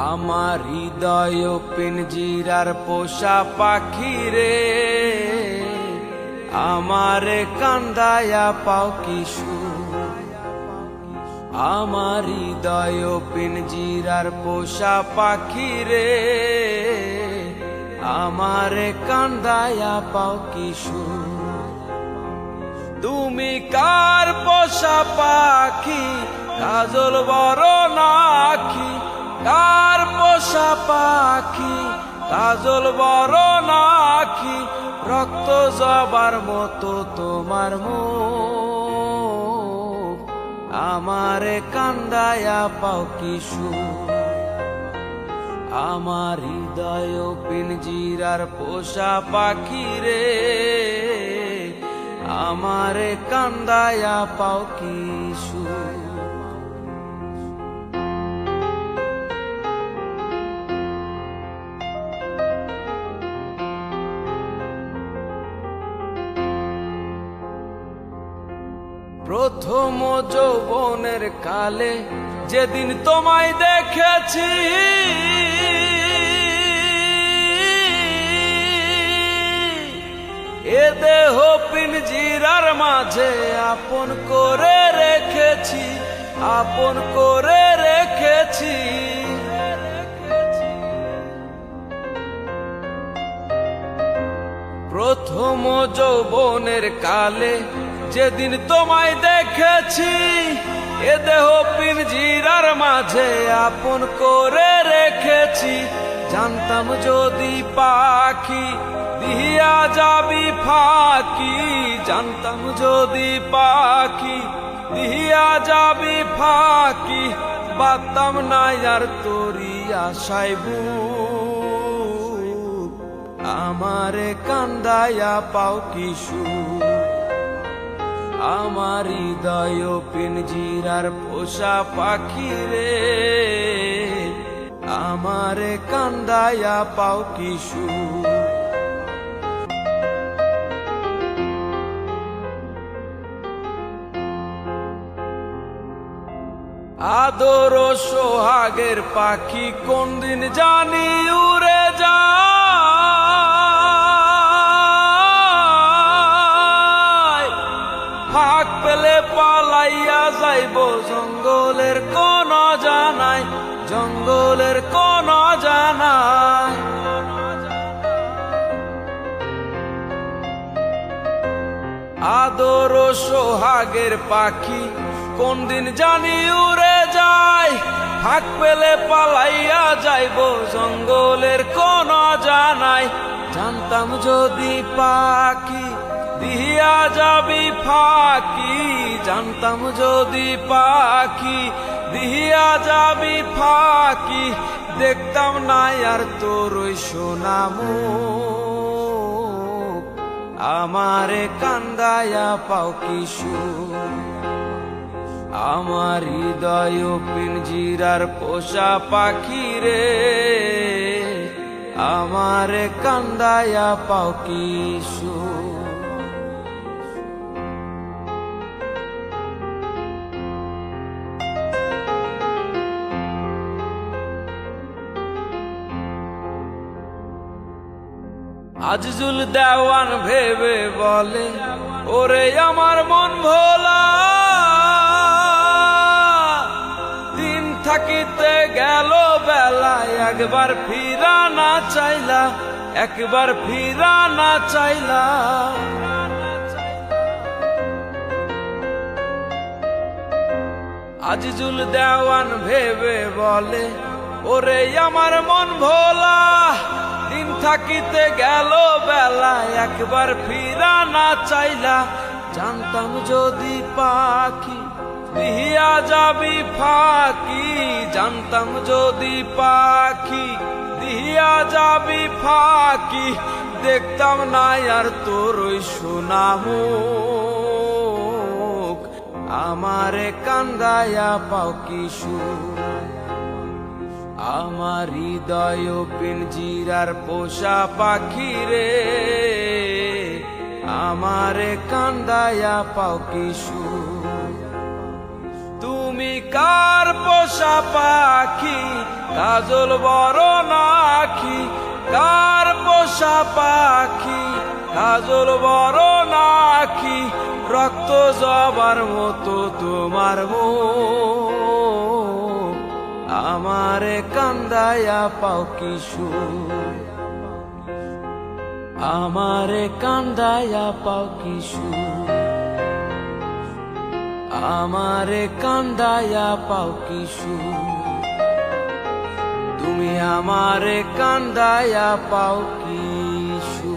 আমার হৃদয় পিঞ্জিরার পোষা পাখি রে, আমারে কান্দায়া পাও কি সুর। আমার হৃদয় পিঞ্জিরার পোষা পাখি রে, আমারে কান্দায়া পাও কি সুর। তুমি কার পোষা পাখি, কাজল বড় নাকি? কার পোষা পাখি, কাজল বড় নাকি? রক্ত জবার মতো তোমার মুখ, আমারে কান্দায়া পাও কি সুর। আমার হৃদয় পিঞ্জিরার পোষা পাখি রে, আমারে কান্দায়া পাও কি সুর। প্রথম যৌবনের কালে যেদিন তোমায় দেখেছি, এ দেহ পিঞ্জিরার মাঝে আপন করে রেখেছি, আপন করে রেখেছি। প্রথম যৌবনের কালে যেদিন তোমায় দেখেছি, এ দেহ পিঞ্জিরার মাঝে আপন করে রেখেছি। জানতাম যদি পাখি দিয়া যাবি ফাঁকি, জানতাম যদি পাখি দিয়া যাবি ফাঁকি, বাতাম না আর তোরি আশায় বুক, আমারে কান্দায়া পাও কি সুর। আমার হৃদয় পিঞ্জিরার পোষা পাখি রে, আমারে কান্দায়া পাও কি সুর। আদর সোহাগের পাখি কোন দিন জানি উড়ে যায়, ফাঁক পেলে পালাইয়া যাইব জঙ্গলের কোন জানাই, জঙ্গলের কোন জানাই। আদর সোহাগের পাখি কোন দিন জানি উড়ে যায়, ফাঁক পেলে পালাইয়া যাইব জঙ্গলের কোন জানাই। জানতাম যদি পাখি দিয়া যাবি ফাঁকি, জানতাম যদি পাখি দিয়া যাবি ফাঁকি, দেখতাম না আর তোর ওই সোনা মুখ, আমারে কান্দায়া পাও কি সুর। আমার হৃদয় পিঞ্জিরার পোষা পাখি রে, আমারে কান্দায়া পাও কি সুর। আজিজুল দেওয়ান ভেবে বলে, ওরে আমার মন ভোলা, দিন থাকিতে গেল বেলা, একবার ফিরা না চাইলা, একবার ফিরা না চাইলা। আজিজুল দেওয়ান ভেবে বলে, ওরে আমার মন ভোলা, দিন থাকিতে গেল বেলা, একবার ফিরা না চাইলা। জানতাম যদি পাখি দিয়া যাবি ফাঁকি, জানতাম যদি পাখি দিয়া যাবি ফাঁকি, দেখতাম না আর তোর ওই সোনা মুখ, আমারে কান্দায়া পাও কি সুর। আমার হৃদয় পিঞ্জিরার পোষা পাখি রে, আমারে কান্দায়া পাও কি সুর। তুমি কার পোষা পাখি কাজল বড় নাকি, কার পোষা পাখি কাজল বড় নাকি, রক্ত জবার মতো তোমার মুখ, আমারে কান্দায়া পাও কিশোর, আমারে কান্দায়া পাও কিশোর, আমারে কান্দায়া পাও কিশোর, তুমি আমারে কান্দায়া পাও কিশোর।